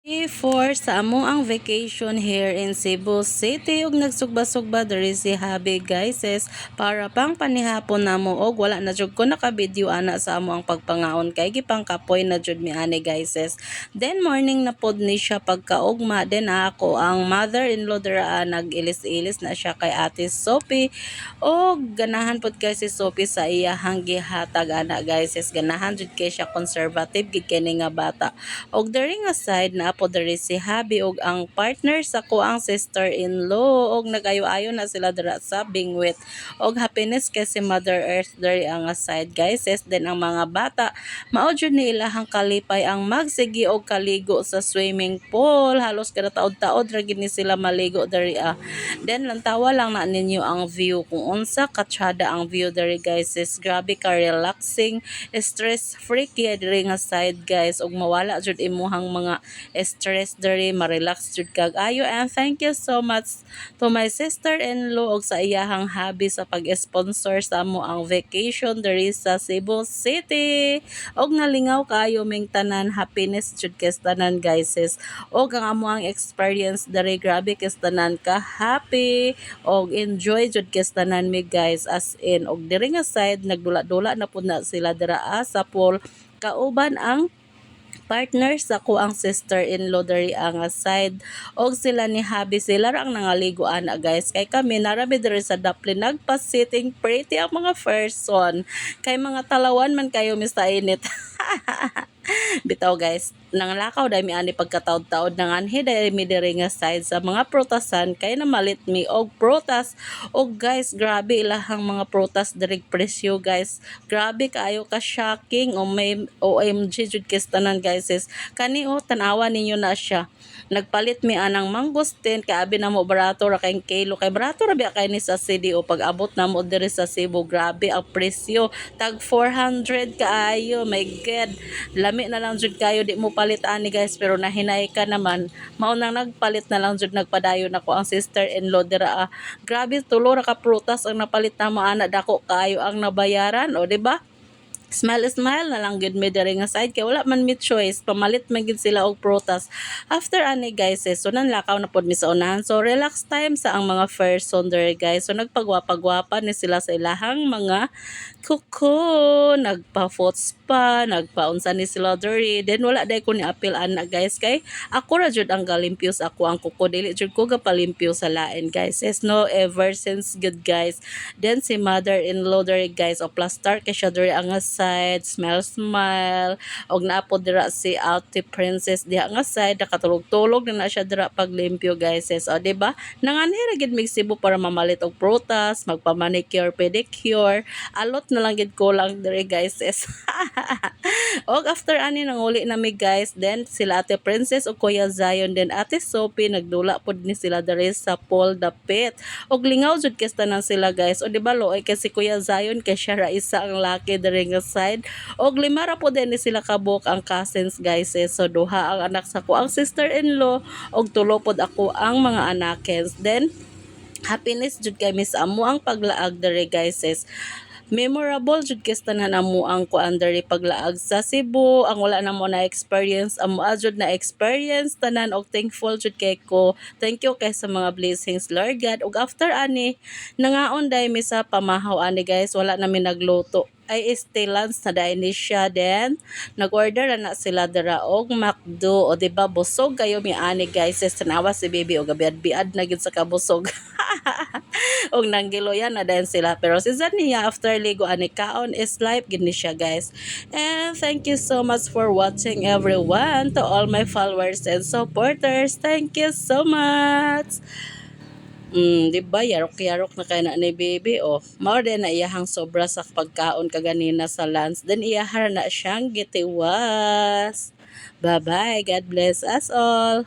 For sa amo ang vacation here in Cebu City ug nagsugba-sugba diri si Habi guys para pang panihapon namo og wala na jud ko naka-video ana sa amo ang pagpangaon kay gipang kapoy na jud mi ani guys. Then morning na pod ni siya pagkaugma then ako ang mother-in-law dira nag-ilis-ilis na siya kay Ate Sophie og ganahan pod kay si Sophie sa iyahang gihatag ana guys. Ganahan jud kay siya conservative gid kini nga bata. Og diri nga side na po diri si Habi og ang partner sa ko ang sister-in-law og nagayo-ayo na sila dira sa Bingwit. Og happiness kay si Mother Earth diri ang side guys. Then ang mga bata mao jud ni ilahang kalipay ang magsigi og kaligo sa swimming pool. Halos kada taod-taod ra gid ni sila maligo diri Then lantawa lang na ninyo ang view kung unsa katsada ang view diri guys. Grabe ka relaxing, stress free kay diri nga side guys og mawala jud imuhang mga stress diri, ma-relax jud kag ayo. And thank you so much to my sister-in-law og sa iyahang hobby sa pag-sponsor sa amo ang vacation diri sa Cebu City. Og nalingaw kayo ming tanan, happiness jud kay tanan guys. Og ang amo ang experience diri grabe kay tanan ka happy og enjoy jud kay tanan mi guys, as in. Og diri nga side nagdula-dula na pud na sila dira sa pool kauban ang partner sa ko ang sister-in-law dari ang side og sila ni Habi sila ra ang nangaligo ana guys kay kami narabi diri sa Daplin nagpa-sitting pretty ang mga person kay mga talawan man kayo mista init. Bitaw guys, nanglakaw dahil mi ani pagkataod-taod nang anhi dahil mi diri nga side sa mga prutasan kay namalit mi og prutas. Og guys, grabe ilahang mga prutas diri presyo guys. Grabe kaayo ka shocking o may OMG jud kay tanan guys. Kani tanawa ninyo na siya. Nagpalit mi anang mangosteen kay abi na mo barato ra kay kilo kay barato ra biya kay ni sa CDO pag abot na mo diri sa Cebu. Grabe ang presyo, tag 400 kaayo, my god. Lami na lang jud kayo di mo palit ani guys, pero nahinay ka naman mao nang nagpalit na lang jud nagpadayon ako ang sister-in-law dira. Grabe tulo ra ka prutas ang napalit na mo ana, dako kayo ang nabayaran o di ba? Smile smile na lang gud mi diri nga side kay wala man mi choice, pamalit man gid sila og prutas. After ani guys so nanlakaw na pod mi sa unahan, so relax time sa ang mga person diri guys. So nagpagwapa-gwapa ni sila sa ilahang mga kuko, nagpa-foot spa, nagpaunsa ni sila diri. Then wala day ko ni apil ana guys kay ako ra jud ang galimpyo sa ako ang kuko, dili jud ko gapalimpyo sa lain guys. No ever since good guys. Then si mother-in-law diri guys o plaster kay siya diri ang side, smile og naapod dira si Ate Princess diha nga side, nakatulog-tulog na siya dira paglimpyo guys. O di ba nanganhira gid mig Cebu para mamalit og prutas, magpa-manicure pedicure, alot na lang gid ko lang diri guys. Og after ani nanguli na mi guys, then sila Ate Princess o Kuya Zion then Ate Sophie nagdula pod ni sila diri sa pool dapit og lingaw jud kay tanan sila guys. O di ba loy kay si Kuya Zion kay siya ra isa ang laki diri nga side og lima ra po din ni sila kabuk ang cousins guys. So duha ang anak sa ko ang sister-in-law og tulo pod ako ang mga anakens. Then happiness jud kay miss amo ang paglaag diri guys. Memorable jud kay tanan amo ang kuan diri paglaag sa Cebu. Ang wala na mo na experience amo jud na experience tanan og thankful jud kay ko. Thank you kay sa mga blessings Lord God. Og after ani nangaon dai mi sa pamahaw ani guys, wala na mi nagluto ay stay lunch na dahil ni siya. Then nag-order na sila dira og McDo. O diba busog kayo mi ani guys. Tanawa si baby o gabiad-biad na gid sa kabusog. Og nanggiloyan na dahil sila, pero si Zania after ligo ani kaon is life gid ni siya guys. And thank you so much for watching everyone, to all my followers and supporters. Thank you so much. Di ba yarok-yarok na kay na ni baby mao din na iyahang sobra sa pagkaon kaganina sa lunch, then iyahar na siyang gitiwas. Bye bye, God bless us all.